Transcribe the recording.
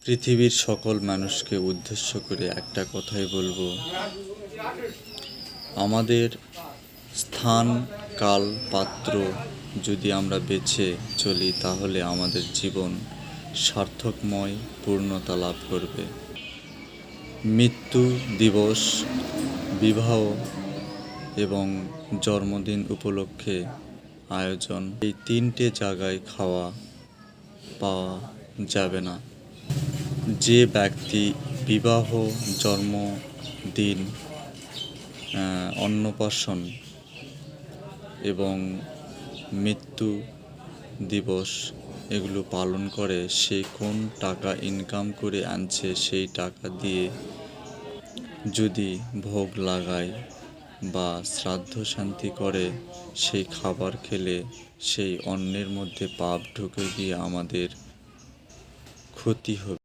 পৃথিবীর সকল মানুষকে উদ্দেশ্য করে একটা কথাই বলবো, আমাদের স্থান, কাল, পাত্র যদি আমরা বেছে চলি তাহলে আমাদের জীবন সার্থকময় পূর্ণতা লাভ করবে। মৃত্যু দিবস, বিবাহ এবং জন্মদিন উপলক্ষে আয়োজন, এই তিনটে জায়গায় খাওয়া পাওয়া যাবে না। যে ব্যক্তি বিবাহ, জন্মদিন, অন্নপ্রাশন এবং মৃত্যু দিবস এগুলো পালন করে, সে কোন টাকা ইনকাম করে আনছে সেই টাকা দিয়ে যদি ভোগ লাগায় বা শ্রাদ্ধ শান্তি করে, সেই খাবার খেলে সেই অন্নের মধ্যে পাপ ঢুকে গিয়ে আমাদের ক্ষতি হবে।